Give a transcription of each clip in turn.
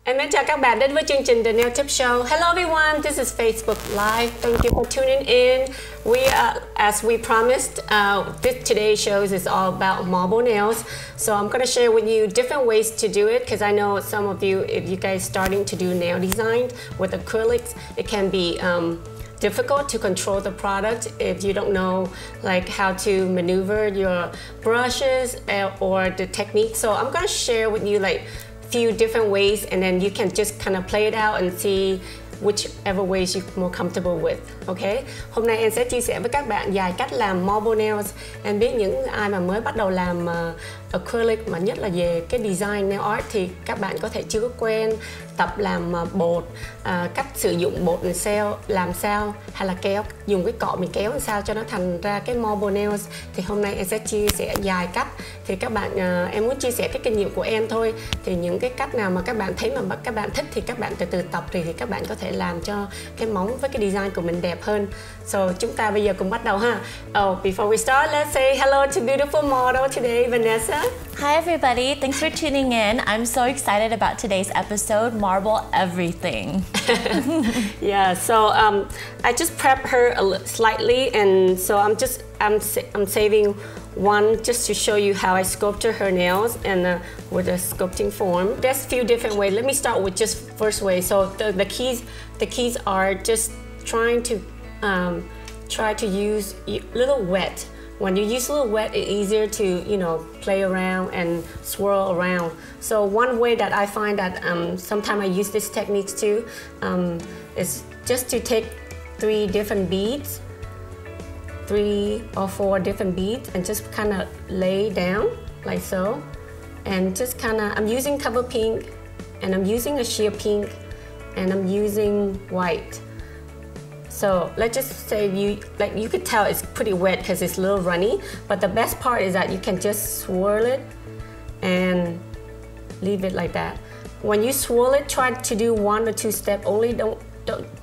Em chào các bạn đến với chương trình The Nail Tip Show. Hello everyone, this is Facebook Live. Thank you for tuning in. As we promised, today's show is all about marble nails. So I'm going to share with you different ways to do it because I know some of you, if you guys starting to do nail design with acrylics, it can be difficult to control the product if you don't know like how to maneuver your brushes or the technique. So I'm going to share with you like few different ways, and then you can just kind of play it out and see whichever ways you're more comfortable with. Okay? Hôm nay em sẽ chia sẻ với các bạn vài cách làm marble nails. Em biết những ai mà mới bắt đầu làm acrylic mà nhất là về cái design nail art thì các bạn có thể chưa có quen tập làm bột, cách sử dụng bột làm sao, hay là kéo, dùng cái cọ mình kéo làm sao cho nó thành ra cái marble nails. Thì hôm nay em sẽ chia sẻ vài cách. Thì các bạn, em muốn chia sẻ cái kinh nghiệm của em thôi. Thì những cái cách nào mà các bạn thấy mà các bạn thích thì các bạn từ từ tập thì các bạn có thể làm cho cái móng với cái design của mình đẹp hơn. So chúng ta bây giờ cùng bắt đầu ha. Before we start, let's say hello to beautiful model today, Vanessa. Hi everybody, thanks for tuning in. I'm so excited about today's episode, Marble Everything. Yeah, so I just prepped her slightly, and so I'm saving one just to show you how I sculpted her nails and with a sculpting form. There's a few different ways. Let me start with just first way. So the keys are just trying to try to use little wet. When you use a little wet, it's easier to, play around and swirl around. So one way that I find that sometimes I use these techniques too is just to take 3 different beads, 3 or 4 different beads, and just kind of lay down like so. And just kind of, I'm using cover pink, and I'm using a sheer pink, and I'm using white. So let's just say you could tell it's pretty wet because it's a little runny, but the best part is that you can just swirl it and leave it like that. When you swirl it, try to do 1 or 2 steps only.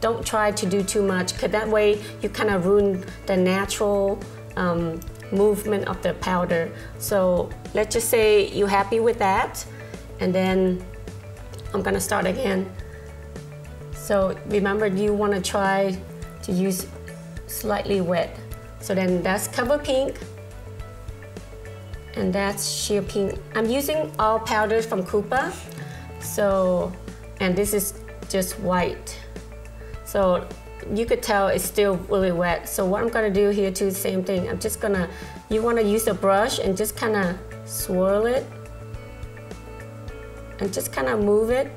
Don't try to do too much, because that way you kind of ruin the natural movement of the powder. So let's just say you're happy with that, and then I'm gonna start again. So remember, you want to try to use slightly wet. So then that's cover pink, and that's sheer pink. I'm using all powders from Coupa. So, and this is just white. So you could tell it's still really wet. So what I'm gonna do here too, same thing. I'm just gonna, you wanna use a brush and just kinda swirl it and just kinda move it.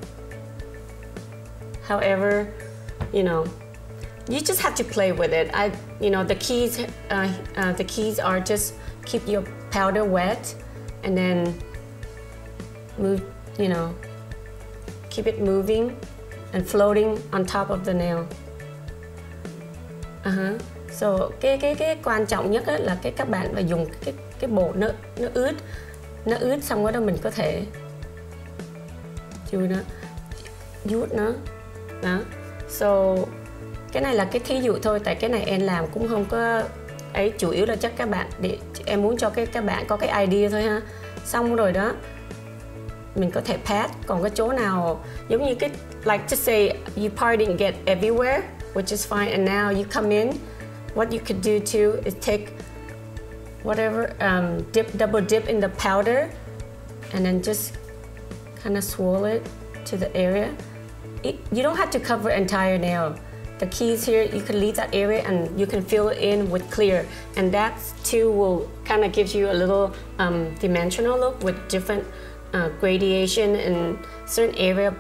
However, you just have to play with it. The keys are just keep your powder wet and then move, keep it moving and floating on top of the nail. So cái quan trọng nhất là các bạn phải dùng cái bột nó ướt xong rồi đó mình có thể chui nó, vuốt nó đó. So cái này là cái thí dụ thôi, tại cái này em làm cũng không có ấy, chủ yếu là chắc các bạn để em muốn cho các bạn có cái idea thôi ha. Xong rồi đó mình có thể pat, còn cái chỗ nào giống như cái like just say you probably didn't get everywhere, which is fine, and now you come in, what you could do too is take whatever double dip in the powder and then just kind of swirl it to the area. You don't have to cover entire nail. The keys here, you can leave that area and you can fill it in with clear, and that too will kind of gives you a little dimensional look with different gradation, and certain area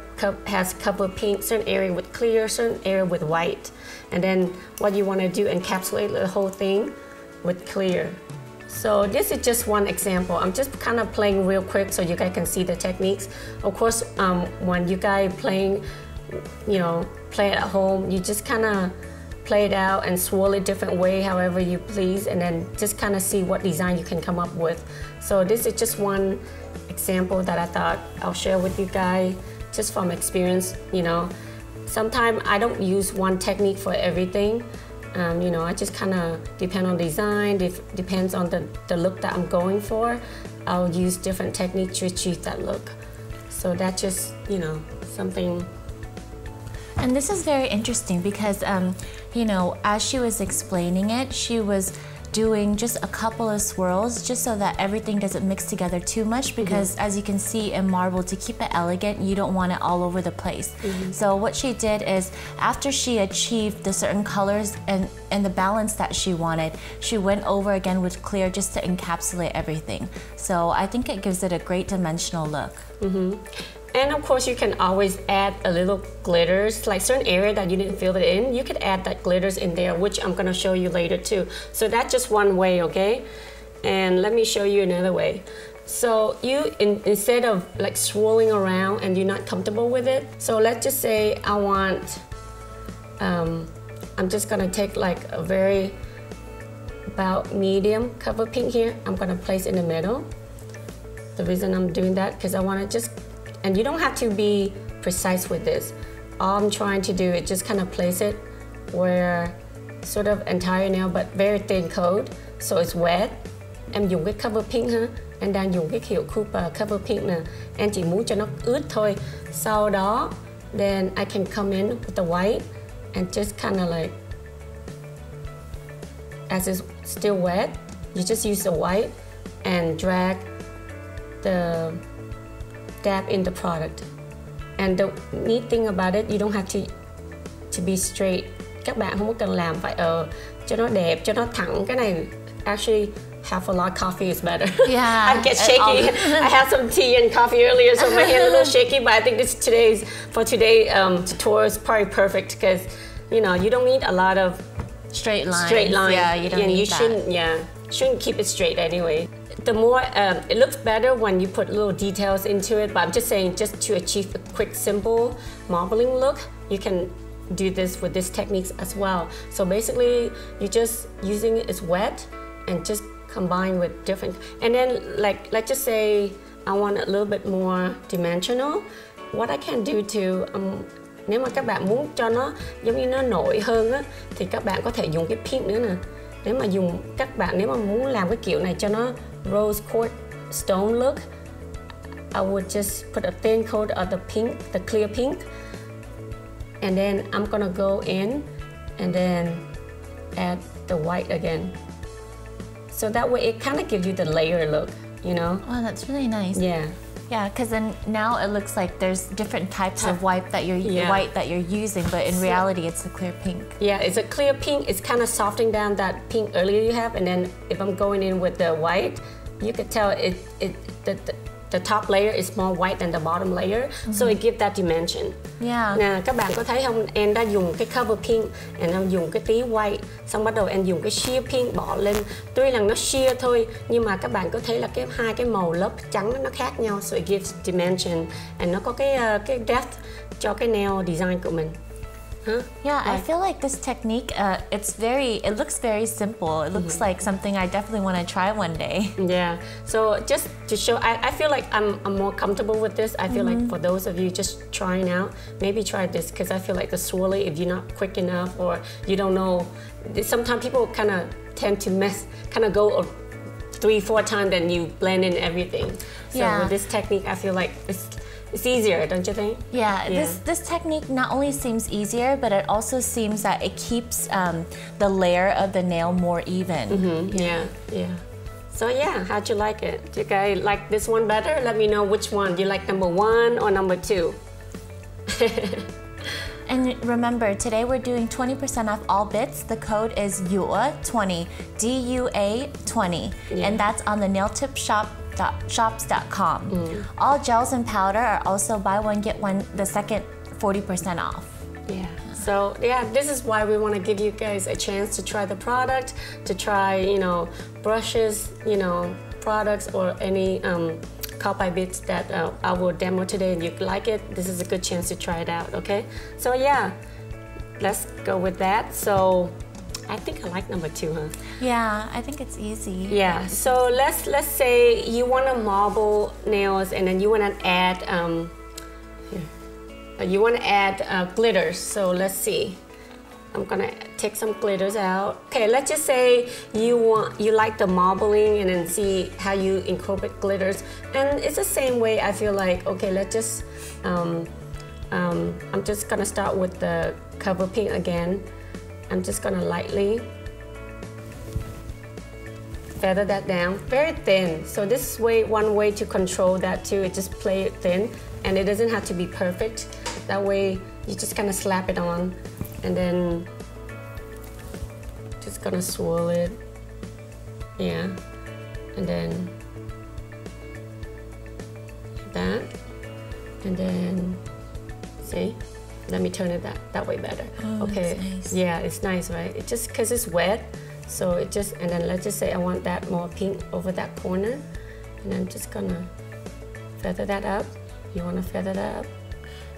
has cover pink, certain area with clear, certain area with white. And then what you want to do, encapsulate the whole thing with clear. So this is just one example. I'm just kind of playing real quick so you guys can see the techniques. Of course, when you guys playing, play at home, you just kind of play it out and swirl it different way, however you please, and then just kind of see what design you can come up with. So this is just one example that I thought I'll share with you guys, just from experience. Sometimes I don't use one technique for everything. I just kind of depend on design, depends on the look that I'm going for. I'll use different techniques to achieve that look. So that's just, you know, something. And this is very interesting because, you know, as she was explaining it, she was doing just a couple of swirls just so that everything doesn't mix together too much, because as you can see in marble, to keep it elegant, you don't want it all over the place. So what she did is, after she achieved the certain colors and the balance that she wanted, she went over again with clear just to encapsulate everything. So I think it gives it a great dimensional look. And of course, you can always add a little glitters, like certain area that you didn't fill it in, you could add that glitters in there, which I'm gonna show you later too. So that's just one way, okay? And let me show you another way. So you, instead of like swirling around and you're not comfortable with it, so let's just say I want, I'm just gonna take like a very, about medium cover pink here. I'm gonna place in the middle. The reason I'm doing that, because I wanna just, and you don't have to be precise with this. All I'm trying to do is just kind of place it where sort of entire nail but very thin coat, so it's wet. Em dùng cái cover pink ha, em đang dùng cái hiệu Cooper cover pink nè. Em chỉ muốn cho nó ướt thôi. Sau đó, then I can come in with the white and just kind of like, as it's still wet, you just use the white and drag the dab in the product. And the neat thing about it, you don't have to be straight. Các bạn không có cần làm phải cho nó đẹp, cho nó thẳng. Cái này actually half a lot coffee is better. Yeah. I get shaky. I had some tea and coffee earlier, so my hand's a little shaky. But I think this today's tutorial is probably perfect, because you know you don't need a lot of straight lines. Straight line. Yeah, you don't and need you that. shouldn't keep it straight anyway. The more it looks better when you put little details into it, but I'm just saying, just to achieve a quick, simple marbling look, you can do this with this techniques as well. So basically, you're just using it as wet and just combine with different. And then, like, let's just say I want a little bit more dimensional. What I can do to nếu mà các bạn muốn cho nó giống như nó nổi hơn á, thì các bạn có thể dùng cái pink nữa nè. Nếu mà muốn làm cái kiểu này cho nó rose quartz stone look, I would just put a thin coat of the pink, the clear pink, and then I'm gonna go in and then add the white again. So that way it kind of gives you the layer look, you know? Oh, that's really nice. Yeah. Yeah, because then now it looks like there's different types of white that you're using, but in reality it's a clear pink. Yeah, it's a clear pink. It's kind of softening down that pink earlier you have, and then if I'm going in with the white, you could tell the top layer is more white than the bottom layer, so it gives that dimension. Yeah. Nè, các bạn có thấy không? Em đã dùng cái cover pink, and em dùng cái tí white, xong bắt đầu em dùng cái sheer pink bỏ lên. Tuy là nó sheer thôi, nhưng mà các bạn có thấy là hai cái màu lớp trắng nó khác nhau, so it gives dimension, and nó có cái depth cho cái nail design của mình. Huh? Yeah, I feel like this technique, it looks very simple. It looks like something I definitely want to try one day. Yeah, so just to show, I feel like I'm more comfortable with this. I feel like for those of you just trying out, maybe try this, because I feel like the swirly, if you're not quick enough or you don't know, sometimes people kind of tend to go 3-4 times, then you blend in everything. So with this technique, I feel like it's easier, don't you think? Yeah, this technique not only seems easier, but it also seems that it keeps the layer of the nail more even. Yeah. So yeah, how'd you like it? Do you guys like this one better? Let me know which one. Do you like number 1 or number 2? And remember, today we're doing 20% off all bits. The code is DUA20, DUA20, and that's on the nailtipshops.com. All gels and powder are also buy one get one, the second 40% off. Yeah. So yeah, this is why we want to give you guys a chance to try the product, to try, brushes, products, or any copy bits that I will demo today, and you like it. This is a good chance to try it out. Okay. So yeah, let's go with that. So I think I like number 2, huh? Yeah, I think it's easy. Yeah, so let's say you want to marble nails, and then you want to add glitters. So let's see. I'm gonna take some glitters out. Okay, let's just say you like the marbling and then see how you incorporate glitters. And it's the same way. I feel like, okay, let's just I'm just gonna start with the cover pink again. I'm just gonna lightly feather that down, very thin. So this way, one way to control that too, is just play it thin, and it doesn't have to be perfect. That way, you just kind of slap it on, and then just gonna swirl it, yeah, and then that, and then see. Let me turn it that way better. Oh, okay, that's nice. Yeah, it's nice, right? It just because it's wet. So it just, and then let's just say I want that more pink over that corner. And I'm just gonna feather that up. You wanna feather that up?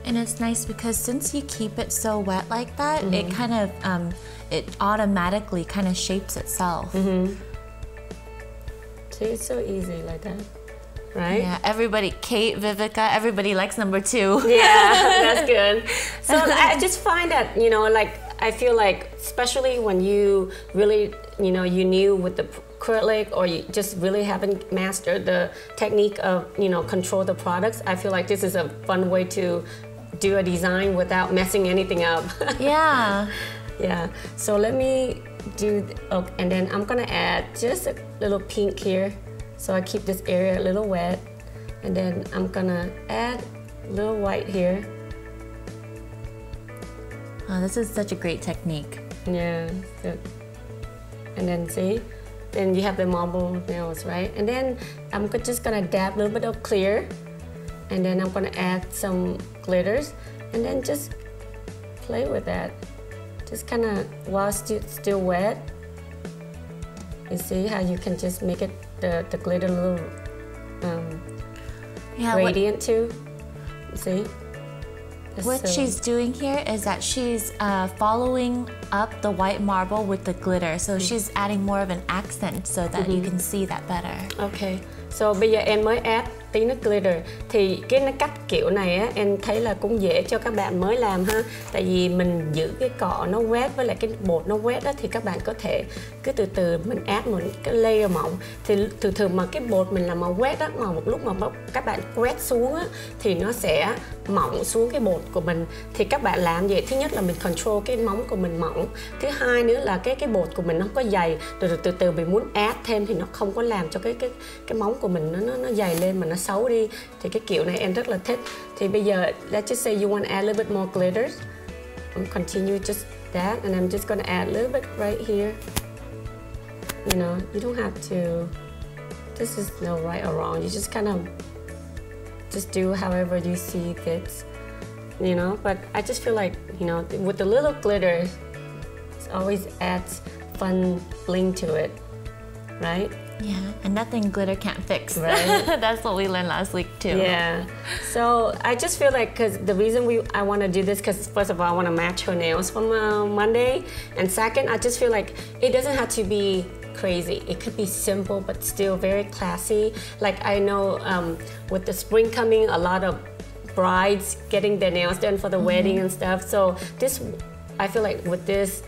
And it's nice because since you keep it so wet like that, it kind of, it automatically kind of shapes itself. See, it's so easy like that, right? Yeah, everybody, Kate, Vivica, everybody likes number 2. Yeah, that's good. So I just find that, you know, like, I feel like, especially when you really, you know, you new with the acrylic, or you just really haven't mastered the technique of, you know, control the products, I feel like this is a fun way to do a design without messing anything up. Yeah. Yeah, so let me do, oh, and then I'm gonna add just a little pink here. So I keep this area a little wet. And then I'm gonna add a little white here. Oh, this is such a great technique. Yeah, good. And then see, then you have the marble nails, right? And then I'm just gonna dab a little bit of clear, and then I'm gonna add some glitters, and then just play with that. Just kind of, while still wet, you see how you can just make it the glitter a little radiant too. You see? What she's doing here is that she's following up the white marble with the glitter. So she's adding more of an accent so that you can see that better. Okay. So bây giờ em mới add tí nước glitter. Thì cái cách kiểu này á, em thấy là cũng dễ cho các bạn mới làm ha. Tại vì mình giữ cái cọ nó wet với lại cái bột nó wet á, thì các bạn có thể cứ từ từ mình add một cái layer mỏng. Thì thường mà cái bột mình làm màu wet á, mà một lúc mà các bạn quét xuống á, thì nó sẽ mỏng xuống cái bột của mình. Thì các bạn làm vậy, thứ nhất là mình control cái móng của mình mỏng. Thứ hai nữa là cái bột của mình nó không có dày. Rồi từ từ mình muốn add thêm thì nó không có làm cho cái móng của mình nó dày lên mà nó xấu đi. Thì cái kiểu này em rất là thích. Thì bây giờ let's just say you want to add a little bit more glitters. Continue just that, and I'm just gonna add a little bit right here. You know, you don't have to, this is no right or wrong. You just kind of just do however you see fits, you know. But I just feel like, you know, with the little glitter, it always adds fun bling to it, right? Yeah, and nothing glitter can't fix. Right. That's what we learned last week too. Yeah. So I just feel like, because the reason I want to do this, because first of all, I want to match her nails from Monday, and second, I just feel like it doesn't have to be crazy. It could be simple but still very classy. Like I know with the spring coming, a lot of brides getting their nails done for the wedding and stuff. So this, I feel like with this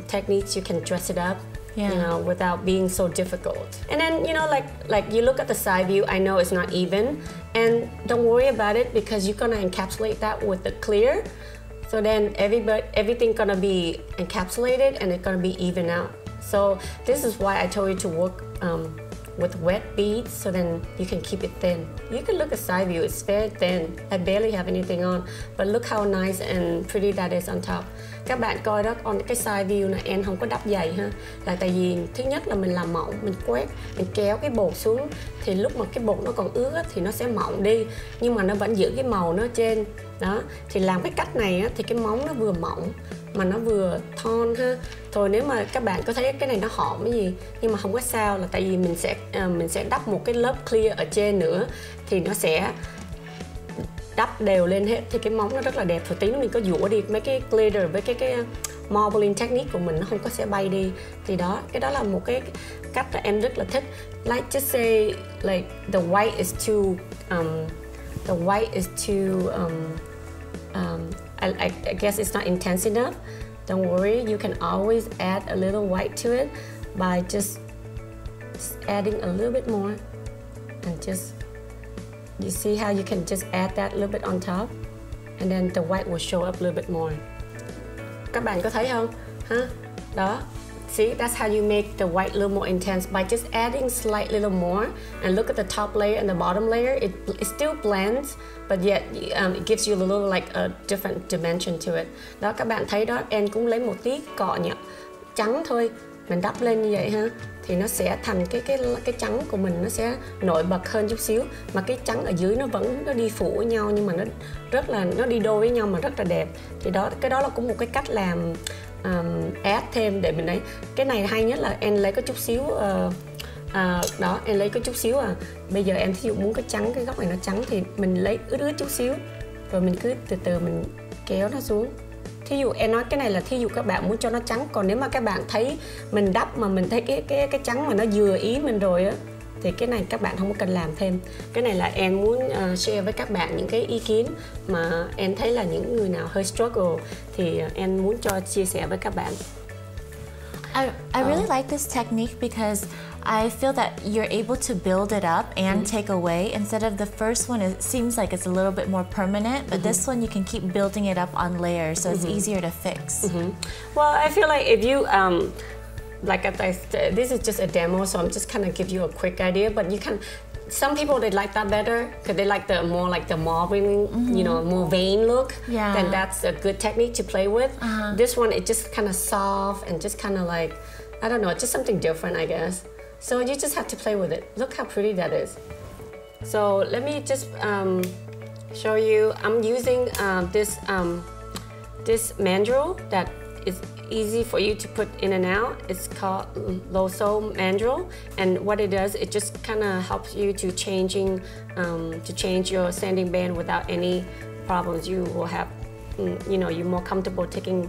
techniques, you can dress it up. Yeah. You know, without being so difficult. And then, you know, like you look at the side view, I know it's not even, and don't worry about it, because you're gonna encapsulate that with the clear. So then everything gonna be encapsulated and it's gonna be even out. So this is why I told you to work with wet beads, so then you can keep it thin. You can look at side view, it's very thin. I barely have anything on, but look how nice and pretty that is on top. Các bạn coi đó, on cái side view này em không có đắp dày ha. Là tại vì thứ nhất là mình làm mỏng, mình quét, mình kéo cái bột xuống, thì lúc mà cái bột nó còn ướt á, thì nó sẽ mỏng đi, nhưng mà nó vẫn giữ cái màu nó trên. Đó, thì làm cái cách này á, thì cái móng nó vừa mỏng mà nó vừa thon ha. Rồi nếu mà các bạn có thấy cái này nó hõm cái gì, nhưng mà không có sao, là tại vì mình sẽ đắp một cái lớp clear ở trên nữa, thì nó sẽ đắp đều lên hết, thì cái móng nó rất là đẹp. Rồi tí nữa mình có dũa đi mấy cái glitter với cái marbling technique của mình, nó không có sẽ bay đi. Thì đó, cái đó là một cái cách là em rất là thích. Like just say like the white is too I guess it's not intense enough. don't worry, you can always add a little white to it by just adding a little bit more, and just, you see how you can just add that a little bit on top, and then the white will show up a little bit more. Các bạn có thấy không? Đó. See, that's how you make the white a little more intense by just adding slight little more. And look at the top layer and the bottom layer. It still blends, but yet it gives you a little like a different dimension to it. Đó, các bạn thấy đó, em cũng lấy một tí cọ nhựa trắng thôi, mình đắp lên như vậy ha, thì nó sẽ thành cái trắng của mình nó sẽ nổi bật hơn chút xíu, mà cái trắng ở dưới nó đi phủ với nhau, nhưng mà nó đi đôi với nhau mà rất là đẹp. Thì đó, cái đó là cũng một cái cách làm add thêm để mình đấy. Cái này hay nhất là em lấy có chút xíu đó, em lấy có chút xíu bây giờ em thí dụ muốn cái góc này nó trắng thì mình lấy ướt chút xíu, rồi mình cứ từ từ mình kéo nó xuống. Thí dụ em nói cái này là thí dụ các bạn muốn cho nó trắng, còn nếu mà các bạn thấy mình đắp mà mình thấy cái trắng mà nó vừa ý mình rồi á, thì cái này các bạn không có cần làm thêm. Cái này là em muốn share với các bạn những cái ý kiến mà em thấy là những người nào hơi struggle thì em muốn chia sẻ với các bạn. I really like this technique because I feel that you're able to build it up and take away instead of the first one. It seems like it's a little bit more permanent, but this one you can keep building it up on layers, so it's easier to fix. Well, I feel like if you like this is just a demo, so I'm just kind of give you a quick idea, but you can. Some people they like that better because they like the more like the marbling, you know, more vein look. Yeah. Then that's a good technique to play with. This one it just kind of soft and just kind of like, I don't know, just something different, I guess. So you just have to play with it. Look how pretty that is. So let me just show you. I'm using this mandrel that is easy for you to put in and out. It's called Loso mandrel, and what it does, it just kind of helps you to change your sanding band without any problems. You will have, you know, you're more comfortable taking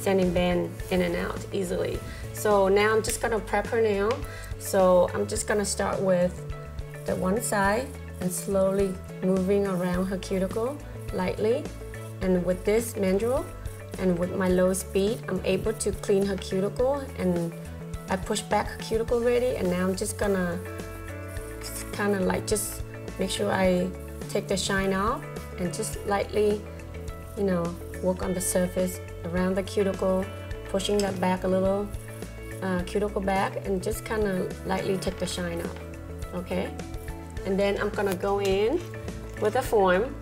sanding band in and out easily. So now I'm just gonna prep her nail. So I'm just gonna start with the one side and slowly moving around her cuticle lightly, and with this mandrel and with my low speed, I'm able to clean her cuticle, and I push back her cuticle already, and now I'm just gonna kind of like just make sure I take the shine off and just lightly, you know, work on the surface around the cuticle, pushing that back a little, cuticle back, and just kind of lightly take the shine off, okay? And then I'm gonna go in with a form.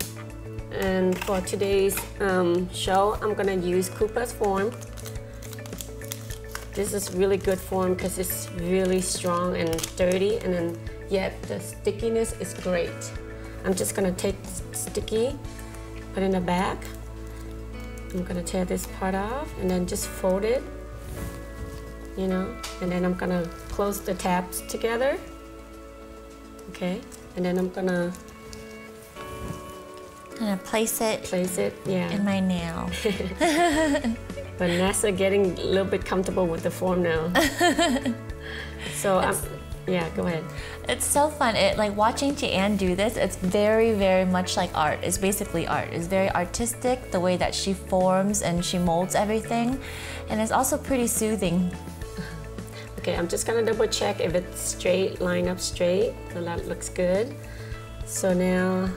And for today's show, I'm gonna use Cooper's form. This is really good form because it's really strong and sturdy, and then yet the stickiness is great. I'm just gonna take sticky, put in the back. I'm gonna tear this part off and then just fold it, you know, and then I'm gonna close the tabs together, okay, and then I'm gonna place it yeah, in my nail. Vanessa getting a little bit comfortable with the form now. So yeah, go ahead. It's so fun. Like watching Chang do this, it's very, very much like art. It's basically art. It's very artistic, the way that she forms and she molds everything. And it's also pretty soothing. Okay, I'm just gonna double check if it's straight, line up straight. So that looks good. So now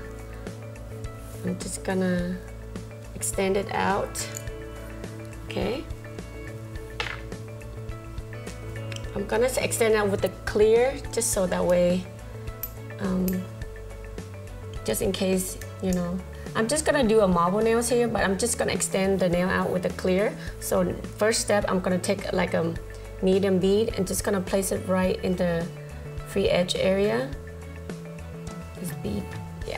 I'm just gonna extend it out, okay? I'm gonna extend out with the clear, just so that way, just in case, you know. I'm just gonna do a marble nails here, but I'm just gonna extend the nail out with the clear. So first step, I'm gonna take like a medium bead and just gonna place it right in the free edge area. This bead, yeah.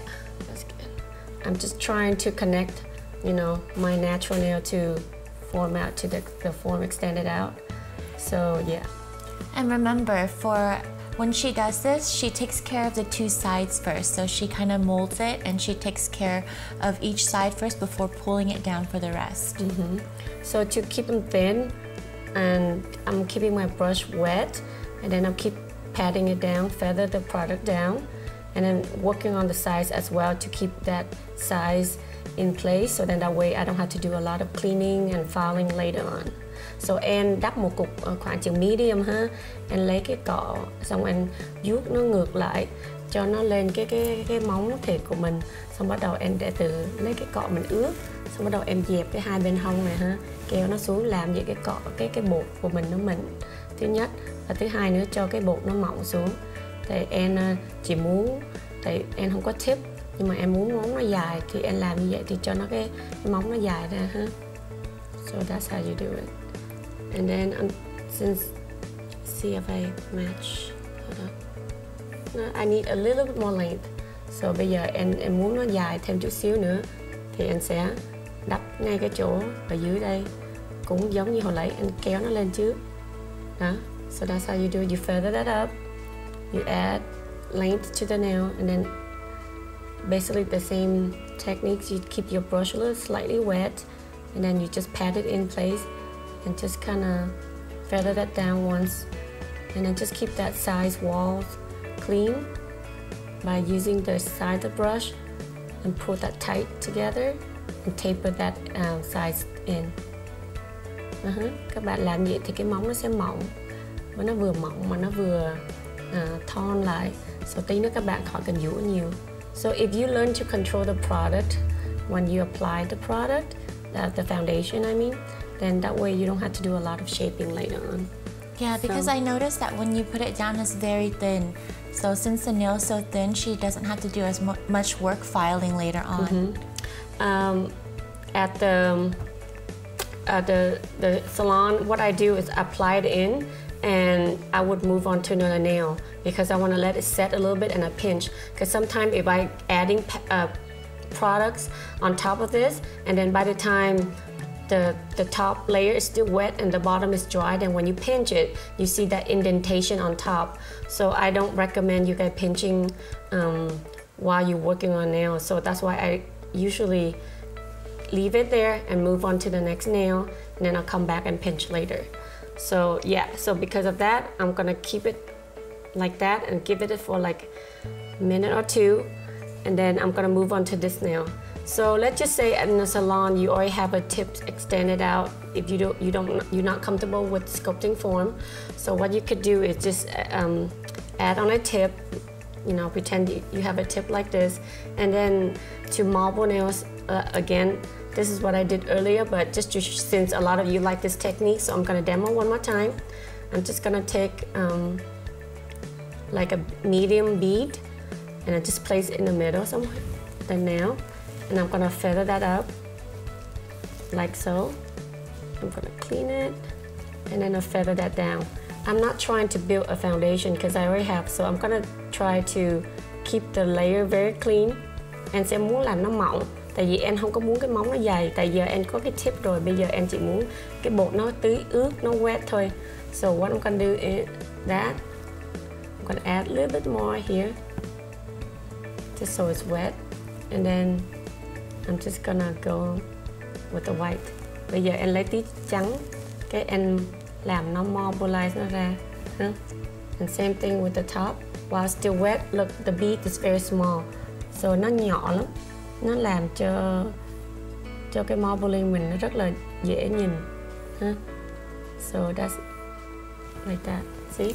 I'm just trying to connect, you know, my natural nail to form out to the form extended out. So yeah. And remember, for when she does this, she takes care of the two sides first. So she kind of molds it and she takes care of each side first before pulling it down for the rest. So to keep them thin, and I'm keeping my brush wet, and then I'll keep patting it down, feather the product down. and then working on the sides as well to keep that size in place, so then that way I don't have to do a lot of cleaning and filing later on. So em đắp một cục khoảng chừng medium ha, em lấy cái cọ xong em vuốt nó ngược lại cho nó lên cái móng thịt của mình, xong bắt đầu em để từ lấy cái cọ mình ướp, xong bắt đầu em dẹp cái hai bên hông này ha, kéo nó xuống làm vậy cái cọ cái bột của mình nó mịn, thứ nhất. Và thứ hai nữa cho cái bột nó mỏng xuống. Thì em chỉ muốn, tại em không có tip nhưng mà em muốn móng nó dài thì em làm như vậy thì cho nó cái móng nó dài ra ha. So that's how you do it. And then since, see if I match. Hold up. No, I need a little bit more length. So bây giờ em muốn nó dài thêm chút xíu nữa thì em sẽ đắp ngay cái chỗ ở dưới đây, cũng giống như hồi nãy em kéo nó lên trước. Đó. So that's how you do it. You feather that up. You add length to the nail, and then basically the same techniques. You keep your brush a little slightly wet, and then you just pat it in place and just kind of feather that down once, and then just keep that size wall clean by using the side of the brush and pull that tight together and taper that size in. Các bạn làm vậy thì cái móng nó sẽ mỏng, và nó vừa mỏng mà nó vừa thon lại. So tí nữa các bạn khỏi cần dũa nhiều. So if you learn to control the product when you apply the product, the foundation I mean, then that way you don't have to do a lot of shaping later on. Yeah, because I noticed that when you put it down, it's very thin. So since the nail's so thin, she doesn't have to do as much work filing later on. At the salon, what I do is apply it in, and I would move on to another nail because I want to let it set a little bit and I pinch. Because sometimes if I adding products on top of this, and then by the time the top layer is still wet and the bottom is dry, then when you pinch it, you see that indentation on top. So I don't recommend you guys pinching while you're working on nails. So that's why I usually leave it there and move on to the next nail, and then I'll come back and pinch later. So yeah, so because of that, I'm gonna keep it like that and give it for like a minute or two, and then I'm gonna move on to this nail. So let's just say in the salon you already have a tip extended out. If you're not comfortable with sculpting form, so what you could do is just add on a tip. You know, pretend you have a tip like this, and then to marble nails again. This is what I did earlier, but just since a lot of you like this technique, so I'm gonna demo one more time. I'm just gonna take like a medium bead, and I just place it in the middle somewhere, the nail, and I'm gonna feather that up, like so. I'm gonna clean it, and then I'll feather that down. I'm not trying to build a foundation because I already have, so I'm gonna try to keep the layer very clean. Em sẽ muốn làm nó mỏng, tại vì em không có muốn cái móng nó dày, tại giờ em có cái tip rồi, bây giờ em chỉ muốn cái bột nó tưới ướt, nó wet thôi. So what I'm gonna do is that I'm gonna add a little bit more here, just so it's wet, and then I'm just gonna go with the white. Bây giờ em lấy tí trắng, cái em làm nó marbleize nó ra. And same thing with the top. While still wet, look, the bead is very small. So nó nhỏ lắm. Nó làm cho cái marbling mình nó rất là dễ nhìn. So that's like that. See?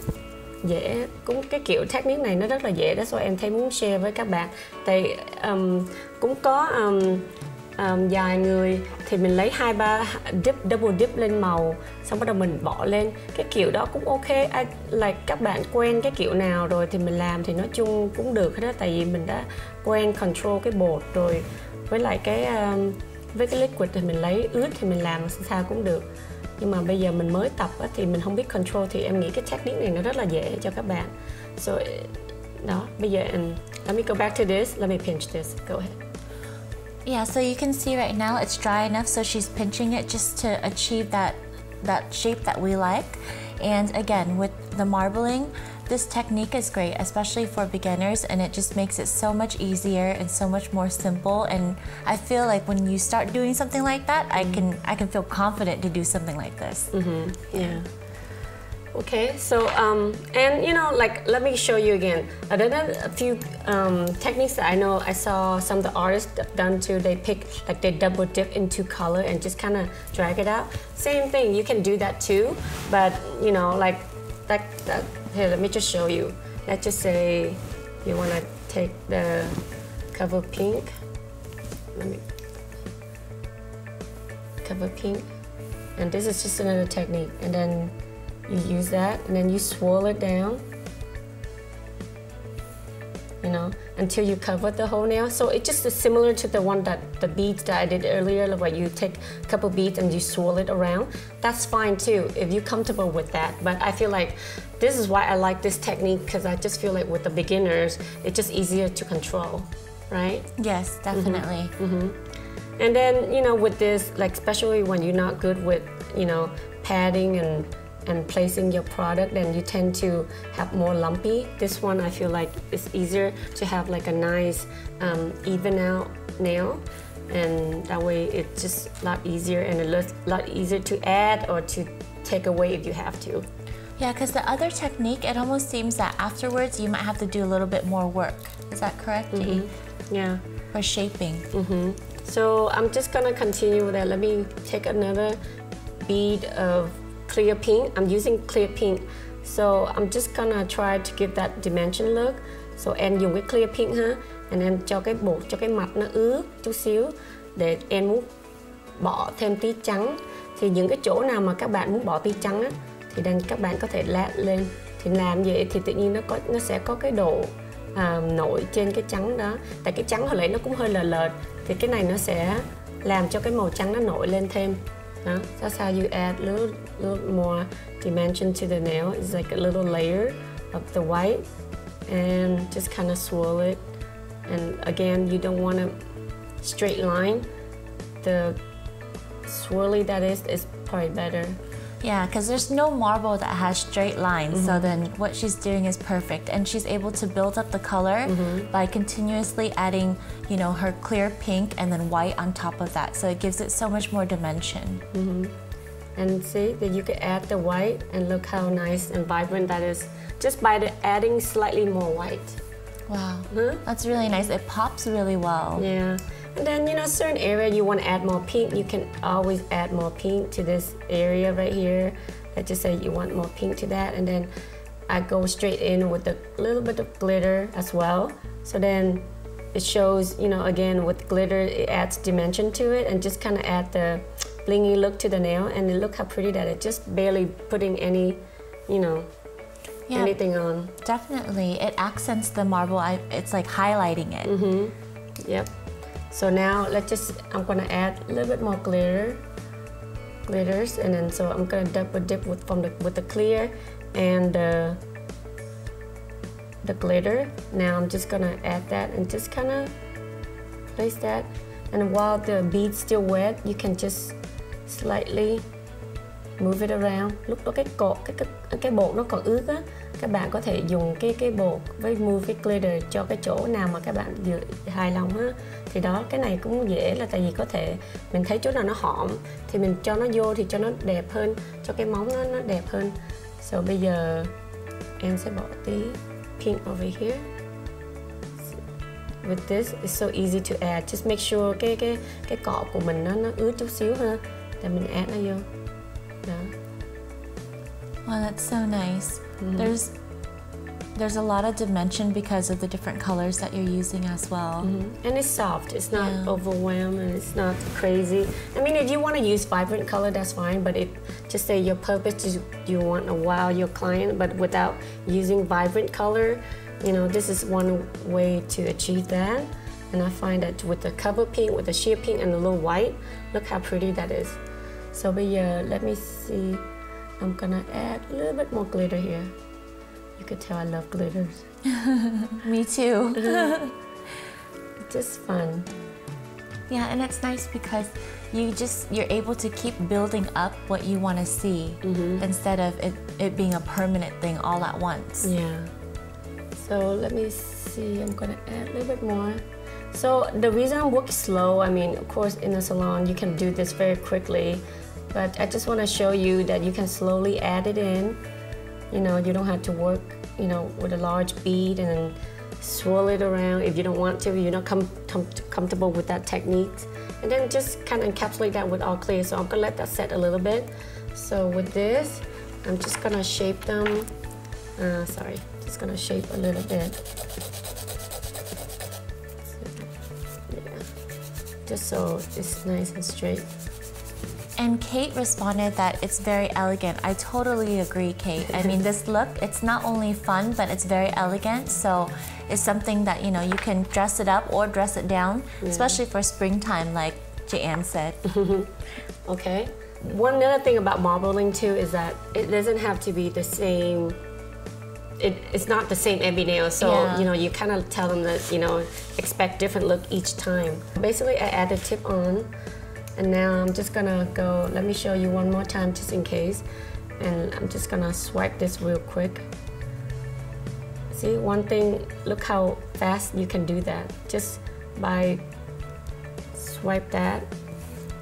Dễ, cũng cái kiểu technique này nó rất là dễ, đó, so em thấy muốn share với các bạn. Tại cũng có vài người thì mình lấy 2-3 double dip lên màu, xong bắt đầu mình bỏ lên, cái kiểu đó cũng ok. Các bạn quen cái kiểu nào rồi thì mình làm thì nói chung cũng được hết đó, tại vì mình đã quen control cái bột rồi, với lại với cái liquid thì mình lấy ướt thì mình làm sao cũng được. Nhưng mà bây giờ mình mới tập thì mình không biết control, thì em nghĩ cái technique này nó rất là dễ cho các bạn. So đó, bây giờ let me go back to this, let me pinch this, go ahead. Yeah, so you can see right now it's dry enough, so she's pinching it just to achieve that shape that we like. And again, with the marbling, this technique is great, especially for beginners, and it just makes it so much easier and so much more simple. And I feel like when you start doing something like that, I can feel confident to do something like this. Yeah. Okay, so and you know, like, let me show you again. Other than a few techniques that I know, I saw some of the artists done too. They pick, like, they double dip into color and just kind of drag it out. Same thing, you can do that too. But you know, like that. Here, let me just show you. Let's just say you want to take the cover pink. Let me cover pink, and this is just another technique. And then you use that, and then you swirl it down, you know, until you cover the whole nail. So it just is similar to the one that the beads that I did earlier, where you take a couple beads and you swirl it around. That's fine too if you're comfortable with that. But I feel like this is why I like this technique, because I just feel like with the beginners, it's just easier to control, right? Yes, definitely. And then, you know, with this, like, especially when you're not good with, you know, padding and placing your product, then you tend to have more lumpy. This one, I feel like it's easier to have like a nice even out nail, and that way it's just a lot easier and a lot easier to add or to take away if you have to. Yeah, because the other technique, it almost seems that afterwards you might have to do a little bit more work. Is that correct, Dee? Yeah. For shaping. So I'm just gonna continue with that. Let me take another bead of clear pink. I'm using clear pink, so I'm just gonna try to give that dimension look. So em dùng cái clear pink ha, and em cho cái bột, cho cái mặt nó ướt chút xíu để em muốn bỏ thêm tí trắng. Thì những cái chỗ nào mà các bạn muốn bỏ tí trắng á, thì then các bạn có thể lát lên. Thì làm vậy thì tự nhiên nó sẽ có cái độ nổi trên cái trắng đó. Tại cái trắng hồi nãy nó cũng hơi lờ lợt, thì cái này nó sẽ làm cho cái màu trắng nó nổi lên thêm. That's how you add a little more dimension to the nail. It's like a little layer of the white, and just kind of swirl it. And again, you don't want a straight line. The swirly that is probably better. Yeah, because there's no marble that has straight lines, so then what she's doing is perfect, and she's able to build up the color by continuously adding, you know, her clear pink and then white on top of that, so it gives it so much more dimension. And see that you can add the white, and look how nice and vibrant that is just by adding slightly more white. Wow, that's really nice. It pops really well. Yeah. And then, you know, certain area you want to add more pink, you can always add more pink to this area right here. Let's just say you want more pink to that, and then I go straight in with a little bit of glitter as well. So then it shows, you know, again with glitter, it adds dimension to it, and just kind of add the blingy look to the nail. And look how pretty that is, just barely putting any, you know, anything on. Definitely, it accents the marble. It's like highlighting it. Yep. So now I'm gonna add a little bit more glitters, and then so I'm gonna double dip with the clear and the glitter. Now I'm just gonna add that and just kind of place that. And while the bead's still wet, you can just slightly move it around. Lúc đó cái bột nó còn ướt á, các bạn có thể dùng cái bột với move cái glitter cho cái chỗ nào mà các bạn vừa hài lòng á. Thì đó, cái này cũng dễ, là tại vì có thể mình thấy chỗ nào nó hõm thì mình cho nó vô thì cho nó đẹp hơn, cho cái móng nó đẹp hơn. So bây giờ em sẽ bỏ tí pink over here. With this, it's so easy to add. Just make sure cái cọ của mình nó ướt chút xíu ha, để mình add nó vô. Đó. Wow, that's so nice. There's a lot of dimension because of the different colors that you're using as well. And it's soft, it's not overwhelmed, and it's not crazy. I mean, if you want to use vibrant color, that's fine, but just say your purpose is you want to wow your client, but without using vibrant color, you know, this is one way to achieve that. And I find that with the cover pink, with the sheer pink and a little white, look how pretty that is. So bây giờ, let me see, I'm gonna add a little bit more glitter here. You could tell I love glitters. Me too. Just fun. Yeah, and it's nice because you're able to keep building up what you want to see instead of it being a permanent thing all at once. Yeah. So let me see, I'm gonna add a little bit more. So the reason I'm working slow, I mean, of course in a salon you can do this very quickly, but I just want to show you that you can slowly add it in. You know, you don't have to work, you know, with a large bead and then swirl it around if you don't want to, you're not comfortable with that technique. And then just kind of encapsulate that with all clear. So I'm gonna let that set a little bit. So with this, I'm just gonna shape them. Just gonna shape a little bit. Yeah. Just so it's nice and straight. And Kate responded that it's very elegant. I totally agree, Kate. I mean, this look, it's not only fun, but it's very elegant. So it's something that, you know, you can dress it up or dress it down, especially for springtime, like Ann said. Okay. One other thing about marbling too is that it doesn't have to be the same. It's not the same every nail, so you know, you kind of tell them that, you know, expect different look each time. Basically, I add the tip on. And now I'm just gonna go, let me show you one more time just in case. And I'm just gonna swipe this real quick. See, one thing, look how fast you can do that. Just by swipe that,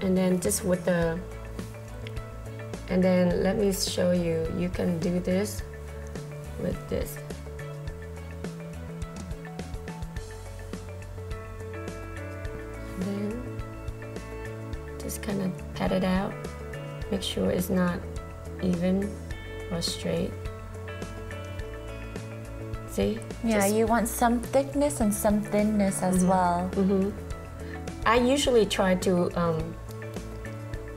and then just with the, and then let me show you, you can do this with this. And then just kind of pat it out, make sure it's not even or straight. See? Yeah, you want some thickness and some thinness as well. I usually try to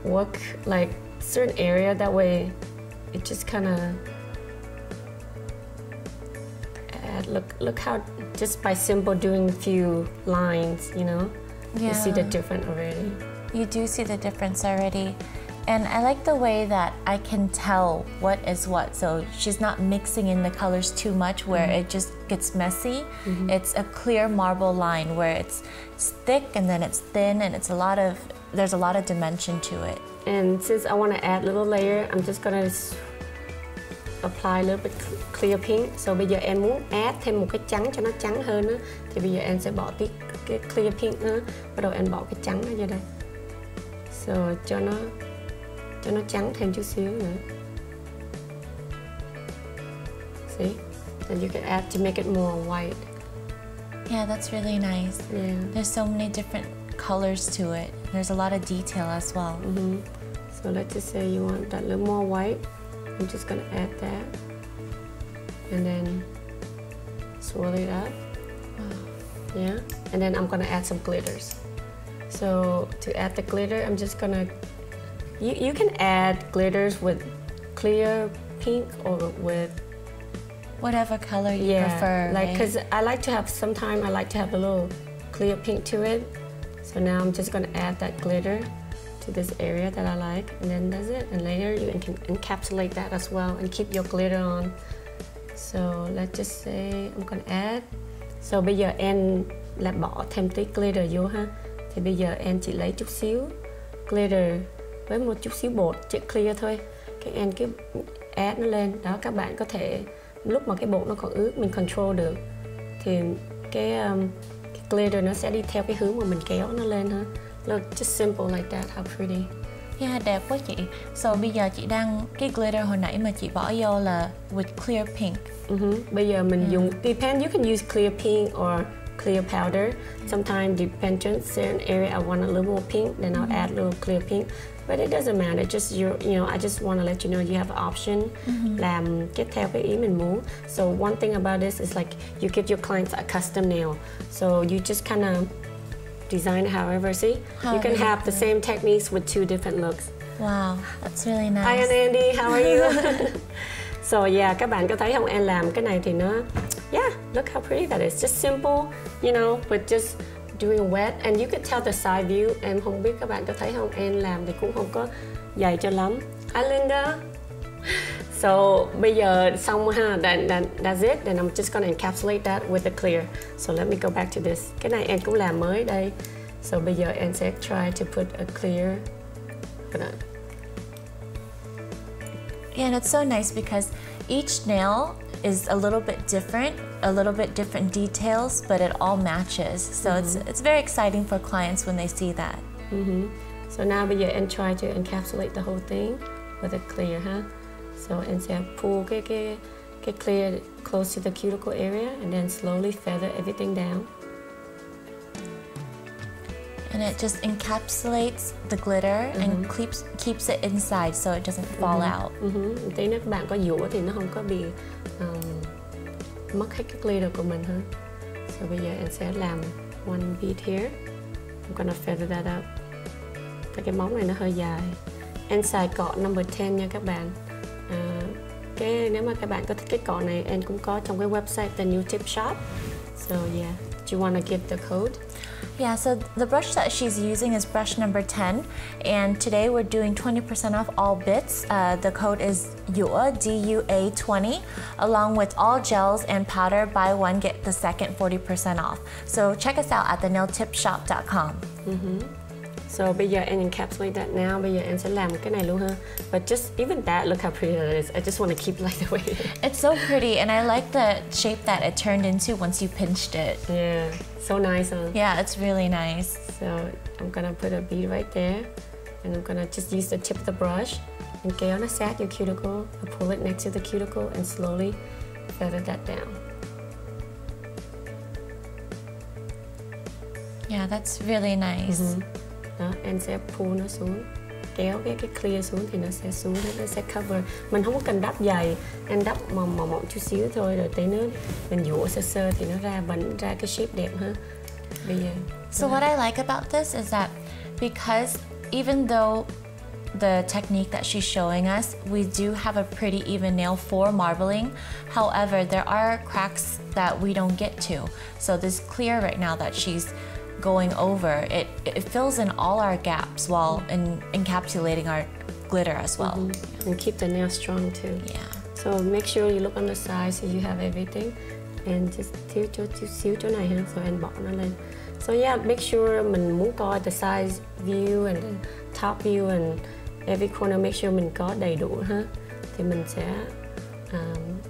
work like certain area, that way it just kind of add, look how, just by simple doing a few lines, you know, you see the difference already. You do see the difference already. And I like the way that I can tell what is what. So she's not mixing in the colors too much where it just gets messy. It's a clear marble line where it's thick and then it's thin, and it's there's a lot of dimension to it. And since I want to add a little layer, I'm just gonna apply a little bit clear pink. So bây giờ em muốn add thêm một cái trắng cho nó trắng hơn á, thì bây giờ em sẽ bỏ tí cái clear pink nữa, bắt đầu em bỏ cái trắng nó vô đây. So cho nó trắng thêm chút xíu nữa. See? And you can add to make it more white. Yeah, that's really nice. Yeah. There's so many different colors to it. There's a lot of detail as well. So let's just say you want that little more white. I'm just gonna add that. And then swirl it up. Yeah. And then I'm gonna add some glitters. So to add the glitter, I'm just gonna, you can add glitters with clear pink or with whatever color you prefer. Like, because I like to have, sometimes I like to have a little clear pink to it. So now I'm just gonna add that glitter to this area that I like, and then that's it. And later you can encapsulate that as well and keep your glitter on. So let's just say I'm gonna add. So bây giờ em lại bỏ thêm tí glitter vô ha. Thì bây giờ em chỉ lấy chút xíu glitter với một chút xíu bột chỉ clear thôi. Cái em cứ add nó lên. Đó, các bạn có thể lúc mà cái bột nó còn ướt mình control được thì cái glitter nó sẽ đi theo cái hướng mà mình kéo nó lên ha. Look, just simple like that, how pretty. Yeah, đẹp quá chị. So bây giờ chị đang, cái glitter hồi nãy mà chị bỏ vô là with clear pink. Bây giờ mình dùng, depend, you can use clear pink or clear powder. Sometimes depends on certain area I want a little more pink, then I'll add a little clear pink. But it doesn't matter, just you know, I just want to let you know you have an option làm tiếp theo cái ý mình muốn. So one thing about this is like you give your clients a custom nail. So you just kind of design it however, see? You can have the same techniques with two different looks. Wow, that's really nice. Hi Andy, how are you? So yeah, các bạn có thấy không, em làm cái này thì nó, yeah, look how pretty that is. Just simple, you know, but just doing wet, and you can tell the side view. Em không biết các bạn có thấy không, em làm thì cũng không có dày cho lắm. Hi Linda. So bây giờ xong ha, that's it. Then I'm just gonna encapsulate that with the clear. So let me go back to this. Cái này em cũng làm mới đây. So bây giờ em sẽ try to put a clear. Yeah, and it's so nice because each nail is a little bit different details, but it all matches. So it's very exciting for clients when they see that. So now bây giờ em try to encapsulate the whole thing with a clear, huh? So em sẽ pull cái clear close to the cuticle area and then slowly feather everything down. And it just encapsulates the glitter and keeps it inside so it doesn't fall out. Tí nếu các bạn có dũa thì nó không có bị mất hết cái glitter của mình ha. So bây giờ em sẽ làm one bead here. I'm gonna feather that up. Cái móng này nó hơi dài. Em xài cọ number 10 nha các bạn. Nếu mà các bạn có thích cái cọ này, em cũng có trong cái website The New Tip Shop. So yeah, do you want to give the code? Yeah, so the brush that she's using is brush number 10, and today we're doing 20% off all bits. The code is DUA, DUA 20, along with all gels and powder. Buy one, get the second 40% off. So check us out at thenailtipshop.com. So bây giờ em encapsulate that now. Bây giờ em sẽ làm cái này luôn ha. But just even that, look how pretty that is. I just want to keep like the way it is. It's so pretty, and I like the shape that it turned into once you pinched it. Yeah, so nice, huh? Yeah, it's really nice. So I'm gonna put a bead right there, and I'm gonna just use the tip of the brush and kéo nó sát your cuticle. I pull it next to the cuticle and slowly feather that down. Yeah, that's really nice. Đó, em sẽ pull nó xuống, kéo cái clear xuống thì nó sẽ xuống, nó sẽ cover. Mình không có cần đắp dày, em đắp mỏng chút xíu thôi, rồi tí nữa mình dũa sơ sơ thì nó vẫn ra cái shape đẹp ha. Bây giờ. So what I like about this is that because even though the technique that she's showing us, we do have a pretty even nail for marbling. However, there are cracks that we don't get to. So this clear right now that she's going over, it fills in all our gaps while encapsulating our glitter as well. And keep the nail strong too. Yeah. So make sure you look on the side so you have everything. And just thiếu chút xíu chỗ này ha, so em bỏ nó lên. So yeah, make sure mình muốn coi the side view and the top view and every corner, make sure mình có đầy đủ ha. Thì mình sẽ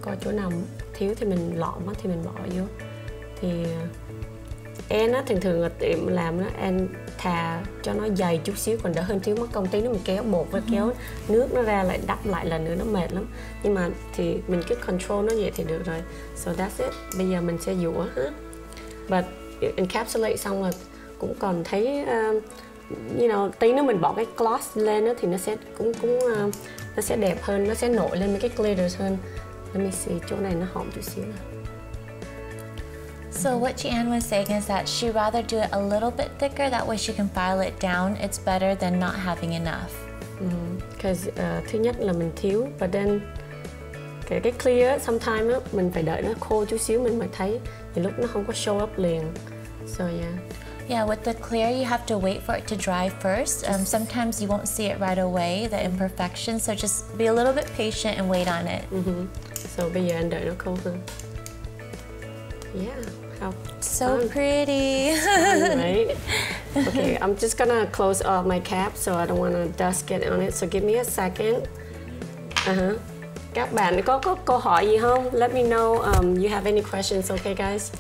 coi chỗ nào thiếu thì mình lõm thì mình bỏ vô. Thì em á thường là tiệm làm nó em thà cho nó dày chút xíu còn đỡ hơn thiếu mất công tí nó mình kéo bột và kéo nước nó ra lại đắp lại lần nữa nó mệt lắm, nhưng mà thì mình cứ control nó vậy thì được rồi. So that's it. Bây giờ mình sẽ dũa ha. But encapsulate xong rồi cũng còn thấy you know, tí nữa mình bỏ cái gloss lên đó thì nó sẽ nó sẽ đẹp hơn, nó sẽ nổi lên mấy cái glitters hơn. Let me see, chỗ này nó hõm chút xíu nè. So what Chang was saying is that she rather do it a little bit thicker, that way she can file it down. It's better than not having enough. Because thứ nhất là mình thiếu, but then cái clear sometimes mình phải đợi nó khô chút xíu mình mới thấy, thì lúc nó không có show up liền. So yeah. Yeah, with the clear you have to wait for it to dry first. Sometimes you won't see it right away, the imperfections, so just be a little bit patient and wait on it. So bây giờ anh đợi nó khô hơn. Yeah. How so fun. Pretty. Right? Okay, I'm just gonna close off my cap so I don't want to dust get on it. So give me a second. Các bạn có câu hỏi gì không? Let me know you have any questions, okay guys?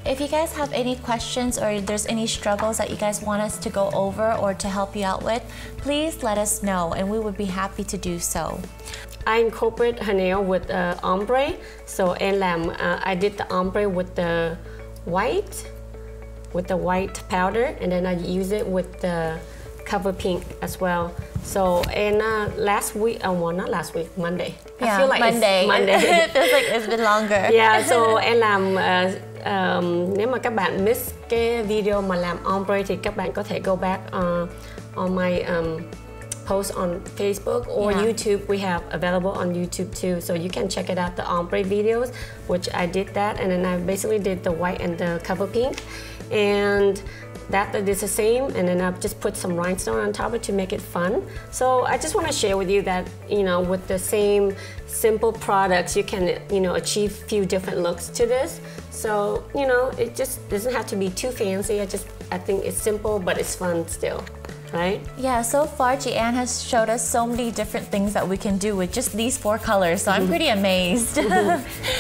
If you guys have any questions or there's any struggles that you guys want us to go over or to help you out with, please let us know and we would be happy to do so. I incorporate her nail with ombre, so em làm I did the ombre with the white powder, and then I use it with the cover pink as well. So and last week, well not last week, Monday. Yeah, I feel like Monday. It's Monday. It feels like it's been longer. Yeah, so em làm nếu mà các bạn miss cái video mà làm ombre thì các bạn có thể go back on my post on Facebook or YouTube. We have available on YouTube too, so you can check it out, the ombre videos, which I did that, and then I basically did the white and the cover pink, and that is the same, and then I've just put some rhinestone on top of it to make it fun. So I just want to share with you that, you know, with the same simple products you can, you know, achieve few different looks to this. So, you know, it just doesn't have to be too fancy. I think it's simple but it's fun still. Right? Yeah, so far Chang has showed us so many different things that we can do with just these 4 colors, so I'm pretty amazed.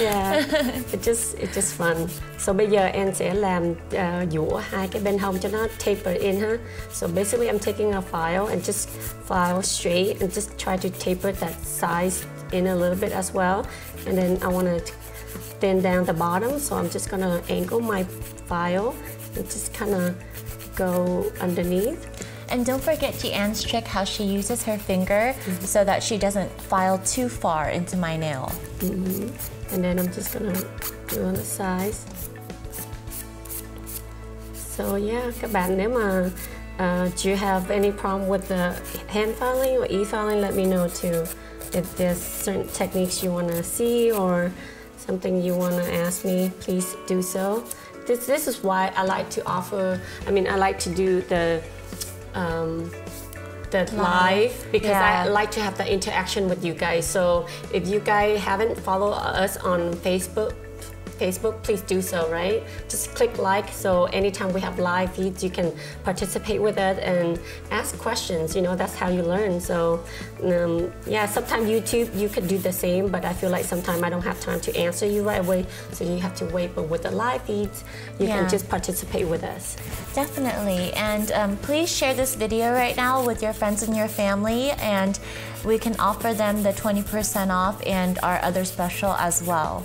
Yeah, it's just fun. So bây giờ em sẽ làm dũa hai cái bên hông cho nó taper in ha. So basically I'm taking a file and just file straight and just try to taper that size in a little bit as well. And then I want to thin down the bottom, so I'm just gonna angle my file and just kind of go underneath. And don't forget Jian's trick, how she uses her finger so that she doesn't file too far into my nail. And then I'm just gonna do on the sides. So yeah, các bạn nếu mà do you have any problem with the hand filing or e-filing, let me know too. If there's certain techniques you want to see or something you want to ask me, please do so. This is why I like to offer, I like to do the live, because I like to have the interaction with you guys. So if you guys haven't followed us on Facebook, please do so, right? Just click like, so anytime we have live feeds, you can participate with it and ask questions, you know, that's how you learn. So yeah, sometimes YouTube, you could do the same, but I feel like sometimes I don't have time to answer you right away, so you have to wait. But with the live feeds, you can just participate with us. Definitely, and please share this video right now with your friends and your family, and we can offer them the 20% off and our other special as well.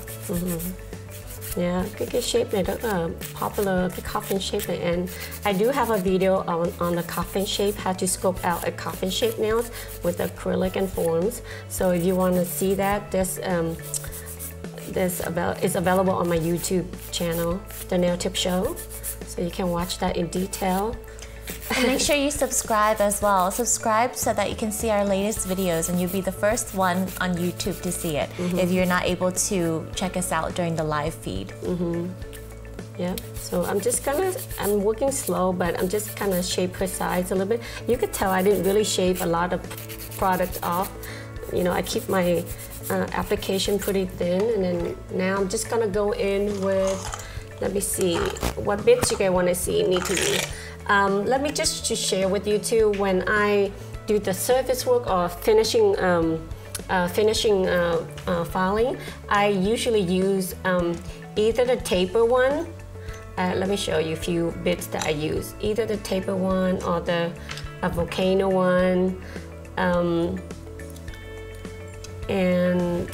Yeah, cái shape này rất là popular, cái coffin shape này, and I do have a video on the coffin shape, how to scope out a coffin shape nails with acrylic and forms. So if you want to see that, it's available on my YouTube channel, The Nail Tip Show. So you can watch that in detail. And make sure you subscribe as well. Subscribe so that you can see our latest videos and you'll be the first one on YouTube to see it if you're not able to check us out during the live feed. Yeah, so I'm working slow, but I'm just kind of shape her sides a little bit. You could tell I didn't really shave a lot of product off. You know, I keep my application pretty thin, and then now I'm just gonna go in with, let me see, what bits you guys want to need to use. Let me just share with you too, when I do the surface work or finishing filing, I usually use either the taper one. Let me show you a few bits that I use. Either the taper one or the volcano one, and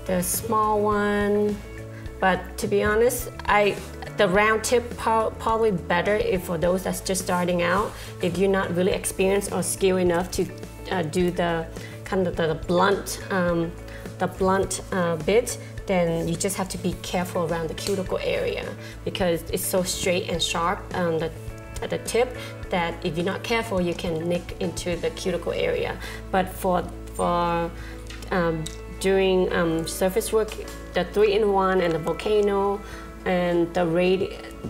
the small one. But to be honest, the round tip probably better if for those that's just starting out. If you're not really experienced or skilled enough to do the kind of the blunt bit, then you just have to be careful around the cuticle area, because it's so straight and sharp at the tip that if you're not careful, you can nick into the cuticle area. But for doing surface work, the 3-in-1 and the volcano and the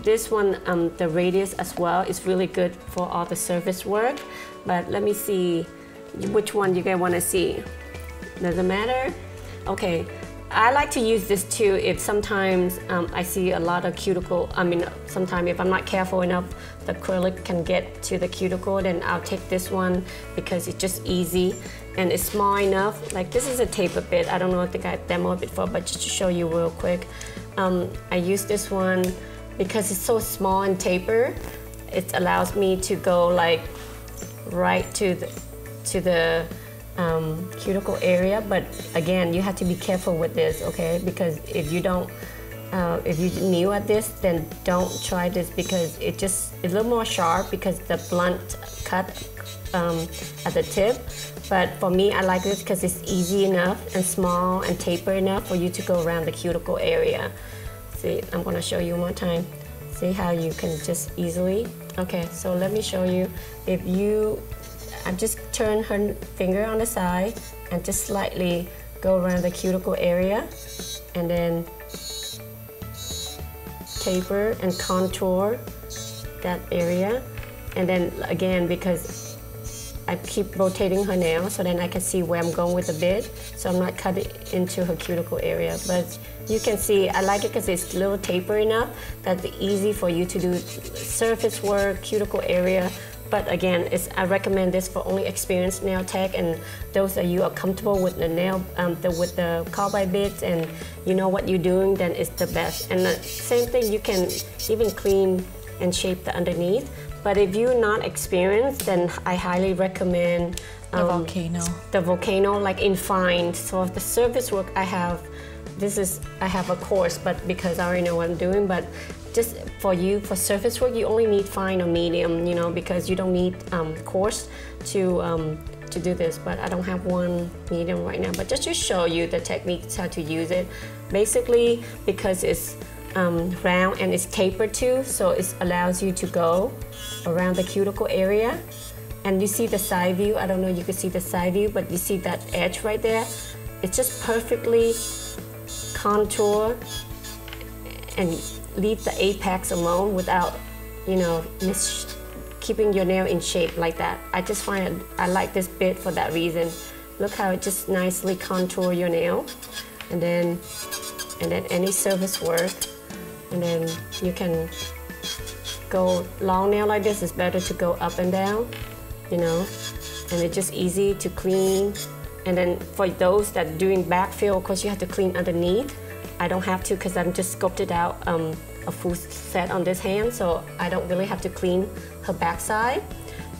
this one, the radius as well, is really good for all the surface work. But let me see which one you guys want to see. Doesn't matter? Okay, I like to use this too if sometimes I see a lot of cuticle. Sometimes if I'm not careful enough, the acrylic can get to the cuticle, then I'll take this one because it's just easy and it's small enough. Like this is a taper bit. I don't know if I demoed it before, but just to show you real quick. I use this one because it's so small and taper. It allows me to go like right to the cuticle area. But again, you have to be careful with this, okay? Because if you're new at this, then don't try this, because it's a little more sharp because the blunt cut at the tip. But for me, I like this because it's easy enough and small and taper enough for you to go around the cuticle area. See, I'm gonna show you one more time. See how you can just easily. Okay, so let me show you. I just turn her finger on the side and just slightly go around the cuticle area, and then taper and contour that area. And then again, because I keep rotating her nail, so then I can see where I'm going with the bit, so I'm not cutting into her cuticle area. But you can see I like it because it's a little taper enough that's easy for you to do surface work, cuticle area. But again, I recommend this for only experienced nail tech and those that you are comfortable with the nail, with the carbide bits, and you know what you're doing, then it's the best. And the same thing, you can even clean and shape the underneath. But if you're not experienced, then I highly recommend The volcano. The volcano, like in fine. So the surface work I have a course, but because I already know what I'm doing, but just for you, for surface work, you only need fine or medium, you know, because you don't need coarse to do this, but I don't have one medium right now. But just to show you the techniques, how to use it. Basically, because it's round and it's tapered too, so it allows you to go around the cuticle area. And you see the side view, I don't know if you can see the side view, but you see that edge right there? It's just perfectly contour and leave the apex alone without, you know, keeping your nail in shape like that. I just find it, I like this bit for that reason. Look how it just nicely contour your nail. And then any surface work. And then you can go long nail like this, it's better to go up and down, you know, and it's just easy to clean. And then for those that are doing backfill, of course you have to clean underneath. I don't have to because I'm just sculpted out a full set on this hand, so I don't really have to clean her backside.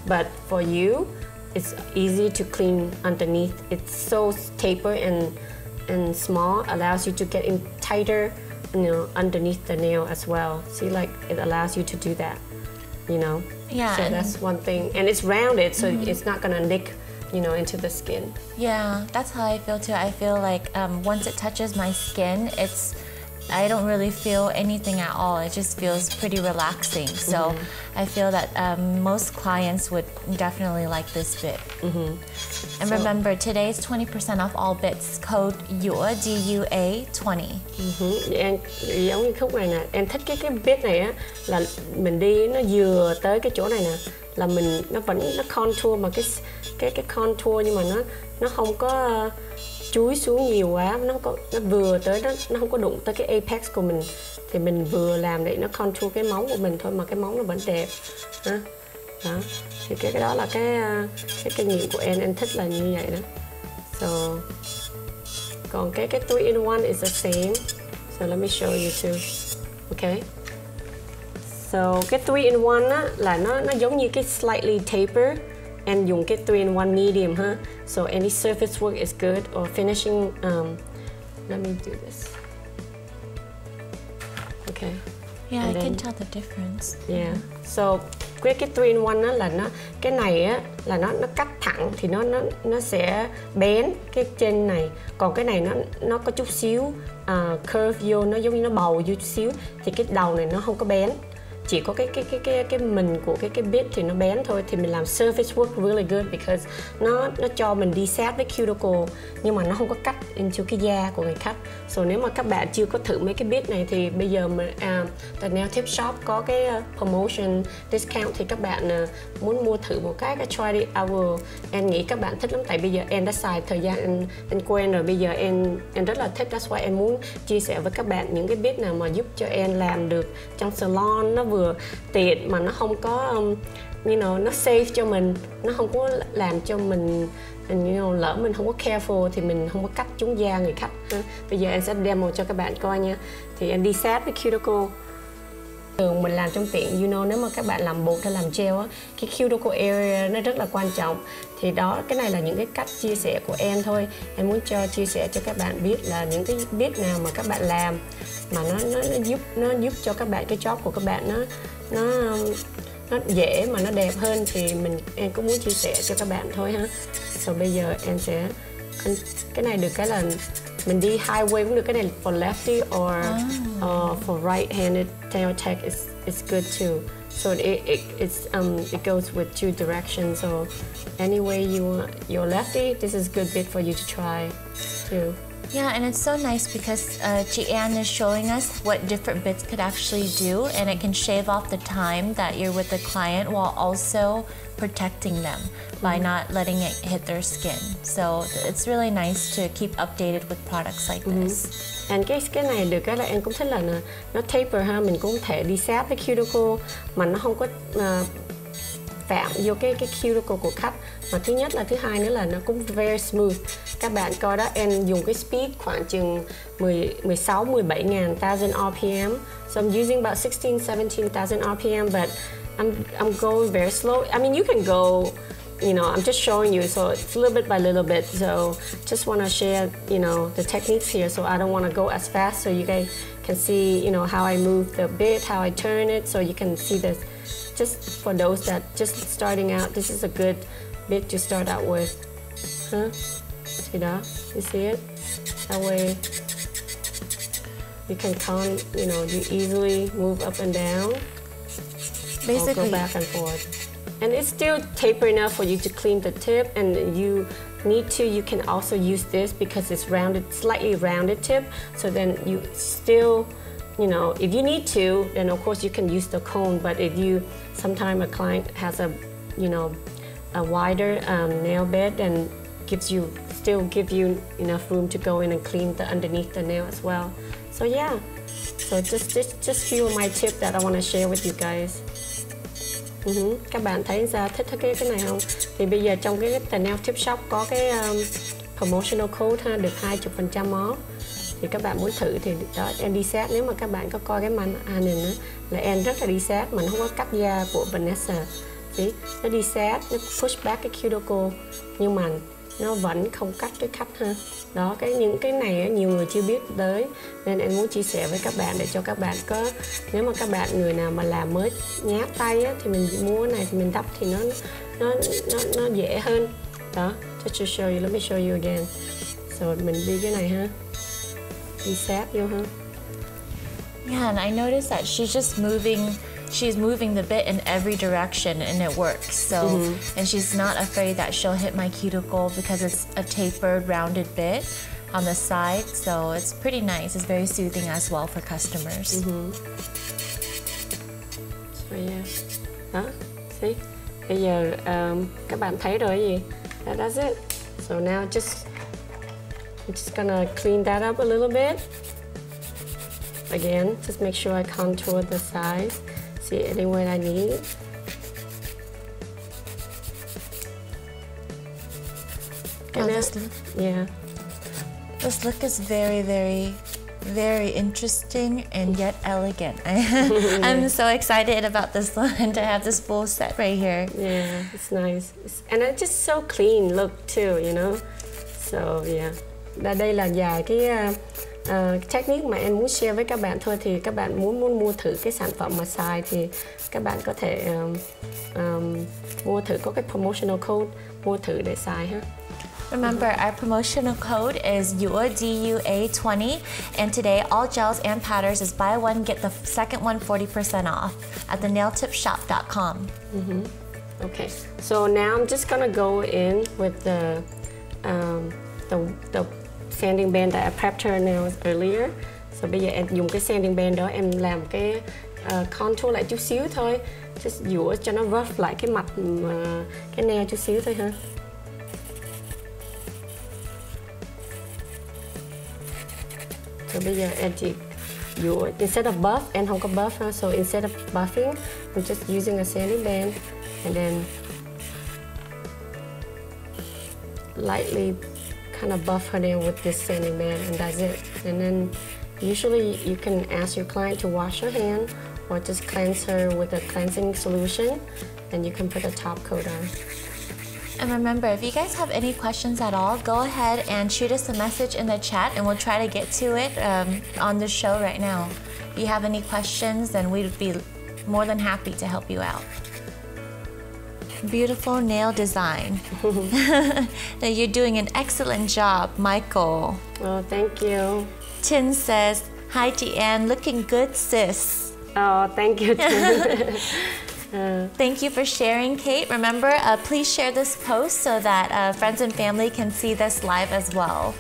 But for you, it's easy to clean underneath. It's so taper and small, allows you to get in tighter, you know, underneath the nail as well. See, like it allows you to do that, you know. Yeah. So that's one thing, and it's rounded, so it's not gonna nick, you know, into the skin. Yeah, that's how I feel too. I feel like once it touches my skin, I don't really feel anything at all. It just feels pretty relaxing. So I feel that most clients would definitely like this bit. And remember, today is 20% off all bits. Code DUA, DUA 20. Em giống như khúc này nè, em thích cái bit này á, là mình đi nó vừa tới cái chỗ này nè, là nó vẫn contour mà cái contour, nhưng mà nó không có chúi xuống nhiều quá, nó vừa tới đó, nó không có đụng tới cái apex của mình, thì mình vừa làm để nó contour cái móng của mình thôi mà cái móng nó vẫn đẹp ha. Đó, thì cái đó là cái kinh nghiệm của em thích là như vậy đó. So còn cái 3-in-1 is the same, so let me show you too. Okay, so cái 3-in-1 á là nó giống như cái slightly taper. And dùng cái 3-in-1 medium, huh? So any surface work is good, or finishing. Let me do this. Okay. Yeah, and I can tell the difference. Yeah. So cái 3-in-1 á là cái này á là nó cắt thẳng thì nó sẽ bén cái trên này, còn cái này nó có chút xíu curve vô, nó giống như nó bầu vô chút xíu, thì cái đầu này nó không có bén. Chỉ có cái mình của cái bit thì nó bén thôi, thì mình làm surface work really good because nó cho mình đi sát với cuticle, nhưng mà nó không có cắt into cái da của người khách. So nếu mà các bạn chưa có thử mấy cái bit này thì bây giờ mà The Nail Tip Shop có cái promotion discount, thì các bạn muốn mua thử một cái try it out. Em nghĩ các bạn thích lắm, tại bây giờ em đã xài thời gian em quen rồi, bây giờ em rất là thích. That's why em muốn chia sẻ với các bạn những cái bit nào mà giúp cho em làm được trong salon, nó vừa tiện mà nó không có you know, nó safe cho mình, nó không có làm cho mình you know, lỡ mình không có careful thì mình không có cắt trúng da người khách. Bây giờ em sẽ demo cho các bạn coi nha. Thì em đi sát với cuticle. Thường mình làm trong tiệm, you know, nếu mà các bạn làm bột hay làm gel á, cái cuticle area nó rất là quan trọng. Thì đó, cái này là những cái cách chia sẻ của em thôi. Em muốn chia sẻ cho các bạn biết là những cái biết nào mà các bạn làm mà nó giúp cho các bạn, cái job của các bạn nó dễ mà nó đẹp hơn, thì em cũng muốn chia sẻ cho các bạn thôi ha. So bây giờ em sẽ cái này được cái là mình đi highway cũng được, cái này for lefty or for right-handed nail tech is good too. So it goes with two directions. So any way you want your lefty, this is good bit for you to try too. Yeah, and it's so nice because chị Ann is showing us what different bits could actually do, and it can shave off the time that you're with the client while also protecting them by not letting it hit their skin. So it's really nice to keep updated with products like this. And cái này được cái là em cũng thích là nó taper ha, mình cũng có thể đi sát với cuticle mà nó không có phạm vô cái cuticle của khách. Mà thứ nhất là thứ hai nữa là nó cũng very smooth. Các bạn coi đó, em dùng cái speed khoảng chừng 16-17,000 RPM. So I'm using about 16-17,000 RPM, but I'm going very slow. I mean, you can go you know, I'm just showing you, so it's a little bit by little bit. So just want to share, you know, the techniques here. So I don't want to go as fast, so you guys can see, you know, how I move the bit, how I turn it, so you can see this. Just for those that just starting out, this is a good bit to start out with. Huh? See that? You see it? That way you can count, you know, you easily move up and down. Basically, or go back and forth. And it's still taper enough for you to clean the tip, and you need to, you can also use this because it's rounded, slightly rounded tip, so then you still, you know, if you need to, then of course you can use the cone, but if you, sometimes a client has a, you know, a wider nail bed and still give you enough room to go in and clean the underneath the nail as well. So yeah, so just few of my tips that I want to share with you guys. Các bạn thấy sao, thích cái này không? Thì bây giờ trong cái nail tip shop có cái promotional code ha, được 20% off. Thì các bạn muốn thử thì đó, em đi sát, nếu mà các bạn có coi cái màn này nữa là em rất là đi sát mà nó không có cắt da của Vanessa. Thì nó đi sát, nó push back cái cuticle nhưng mà nó vẫn không cắt cái khách ha. Đó, những cái này nhiều người chưa biết tới, nên em muốn chia sẻ với các bạn để cho các bạn có, nếu mà các bạn người nào mà làm mới nhát tay á, thì mình mua cái này thì mình đắp thì nó dễ hơn. Đó, just to show you, let me show you again. So mình đi cái này ha, đi sát vô ha. Yeah, and I noticed that she's moving the bit in every direction and it works. So, and she's not afraid that she'll hit my cuticle because it's a tapered, rounded bit on the side. So it's pretty nice. It's very soothing as well for customers. So yeah, đó, see? Bây giờ các bạn thấy rồi gì? That's it. So now I'm just gonna clean that up a little bit. Again, just make sure I contour the sides. See anywhere I need. Yeah. This look is very, very, very interesting and yet elegant. I'm so excited about this one to have this full set right here. Yeah, it's nice. And it's just so clean look too, you know. So yeah. Đây là vài cái technique mà em muốn share với các bạn thôi. Thì các bạn muốn mua thử cái sản phẩm mà xài thì các bạn có thể mua thử, có cái promotional code, mua thử để xài ha. Remember, our promotional code is DUA20, and today all gels and powders is buy one get the second one 40% off at thenailtipshop.com. Okay, so now I'm just gonna go in with the sanding band that I prepped her nails earlier. So bây giờ em dùng cái sanding band đó, em làm cái contour lại chút xíu thôi, just dũa cho nó rough lại cái mặt cái nail chút xíu thôi ha. So bây giờ em chỉ dũa, instead of buff, em không có buff ha, so instead of buffing, I'm just using a sanding band and then lightly kind of buff her nail with this sanding band, and that's it. And then usually you can ask your client to wash her hand or just cleanse her with a cleansing solution, and you can put a top coat on. And remember, if you guys have any questions at all, go ahead and shoot us a message in the chat and we'll try to get to it on the show right now. If you have any questions, then we'd be more than happy to help you out. Beautiful nail design. You're doing an excellent job, Michael. Oh, thank you. Tin says, hi to Anne, looking good, sis. Oh, thank you, Tin. Thank you for sharing, Kate. Remember, please share this post so that friends and family can see this live as well.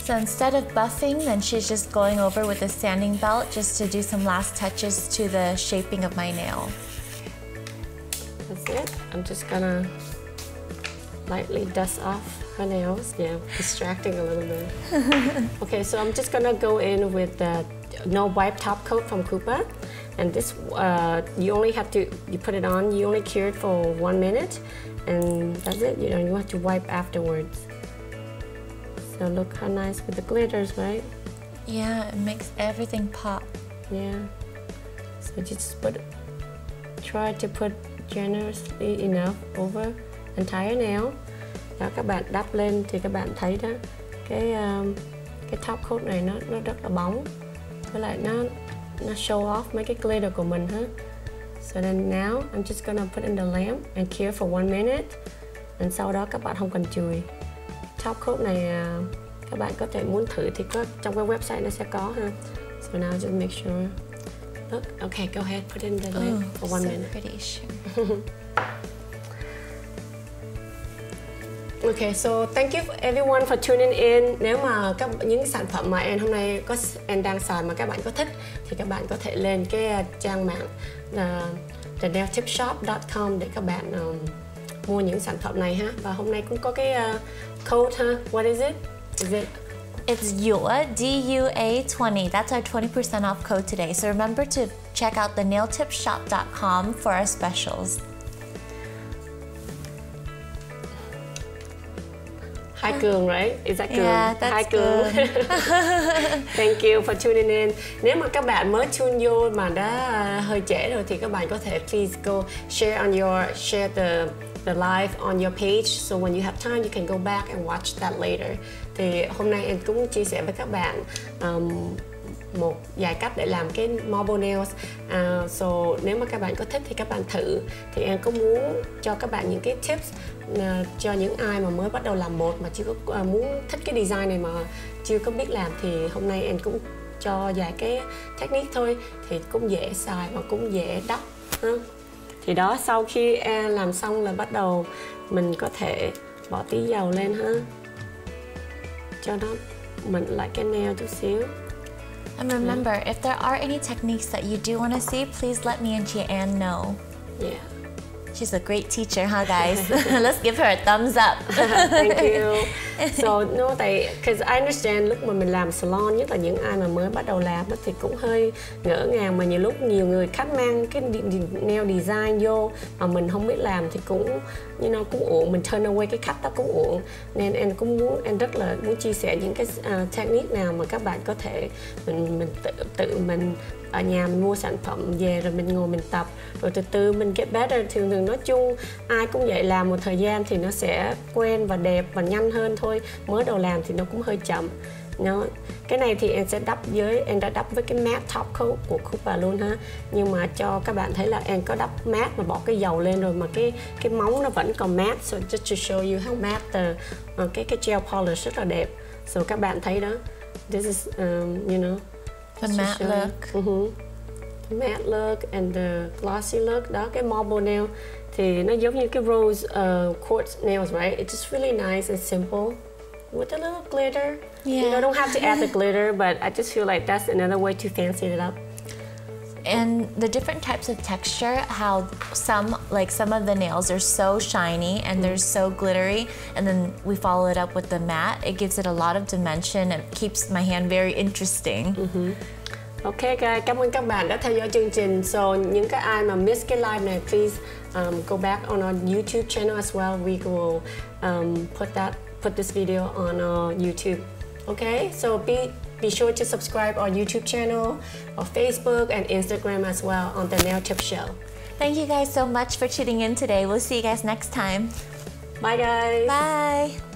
So instead of buffing, then she's just going over with a sanding belt just to do some last touches to the shaping of my nail. That's it. I'm just gonna lightly dust off her nails. Yeah, distracting a little bit. Okay, so I'm just gonna go in with the no wipe top coat from Coupa. And this, you only have to, you put it on, you only cure it for 1 minute, and that's it. You know, you have to wipe afterwards. So look how nice with the glitters, right? Yeah, it makes everything pop. Yeah. So just try to put generously enough over entire nail. Đó, các bạn đắp lên thì các bạn thấy đó, cái top coat này nó rất là bóng, với lại nó show off mấy cái glitter của mình hết. So then now I'm just gonna put in the lamp and cure for 1 minute. And sau đó các bạn không cần chùi. Top coat này các bạn có thể muốn thử thì có trong cái website nó sẽ có ha. So now just make sure. Look, okay, go ahead, put in the lamp for 1 minute. Pretty, sure. Okay, so thank you everyone for tuning in. Nếu mà những sản phẩm mà em hôm nay em đang xài mà các bạn có thích thì các bạn có thể lên cái trang mạng thenailtipshop.com để các bạn mua những sản phẩm này ha. Và hôm nay cũng có cái code ha. What is it? It's DUA, DUA20. That's our 20% off code today. So remember to check out thenailtipshop.com for our specials. Hi Cường, right? Is that Cường? Yeah, that's Hi Cường. Thank you for tuning in. Nếu mà các bạn mới tune vô mà đã hơi trễ rồi thì các bạn có thể please go share the live on your page. So when you have time, you can go back and watch that later. Thì hôm nay em cũng chia sẻ với các bạn một vài cách để làm cái marble nails. So nếu mà các bạn có thích thì các bạn thử. Thì em có muốn cho các bạn những cái tips cho những ai mà mới bắt đầu làm bột mà chưa có muốn thích cái design này mà chưa có biết làm, thì hôm nay em cũng cho vài cái technique thôi, thì cũng dễ xài và cũng dễ đắp ha. Thì đó, sau khi em làm xong là bắt đầu mình có thể bỏ tí dầu lên ha, cho nó mịn lại cái nail chút xíu. And remember, if there are any techniques that you do want to see, please let me and Chang know. Yeah. She's a great teacher, huh, guys? Let's give her a thumbs up. Thank you. So, no, because I understand lúc mà mình làm salon, nhất là những ai mà mới bắt đầu làm thì cũng hơi ngỡ ngàng, mà nhiều lúc nhiều người khách mang cái nail design vô mà mình không biết làm thì cũng cũng uổng, mình turn away cái khách đó cũng uổng. Nên em rất là muốn chia sẻ những cái technique nào mà các bạn có thể mình tự mình ở nhà mình mua sản phẩm về rồi mình ngồi mình tập rồi từ từ mình get better. Thường nói chung ai cũng vậy, làm một thời gian thì nó sẽ quen và đẹp và nhanh hơn thôi, mới đầu làm thì nó cũng hơi chậm. Cái này thì em sẽ em đã đắp với cái matte top coat của Cooper luôn ha, nhưng mà cho các bạn thấy là em có đắp matte mà bỏ cái dầu lên rồi mà cái móng nó vẫn còn matte. So just to show you how matte cái gel polish rất là đẹp. So các bạn thấy đó, this is The matte look. The matte look and the glossy look. Đó, cái marble nail thì nó giống như cái rose quartz nails, right? It's just really nice and simple with a little glitter. Yeah. You don't have to add the glitter, but I just feel like that's another way to fancy it up. And the different types of texture, how some of the nails are so shiny and they're so glittery, and then we follow it up with the matte. It gives it a lot of dimension and keeps my hand very interesting. Okay guys, cảm ơn các bạn đã theo dõi chương trình. So những cái ai mà miss cái live này, please go back on our YouTube channel as well. We will put this video on our YouTube. Okay, so be sure to subscribe our YouTube channel, or Facebook and Instagram as well on the Nail Tip Show. Thank you guys so much for tuning in today. We'll see you guys next time. Bye guys. Bye.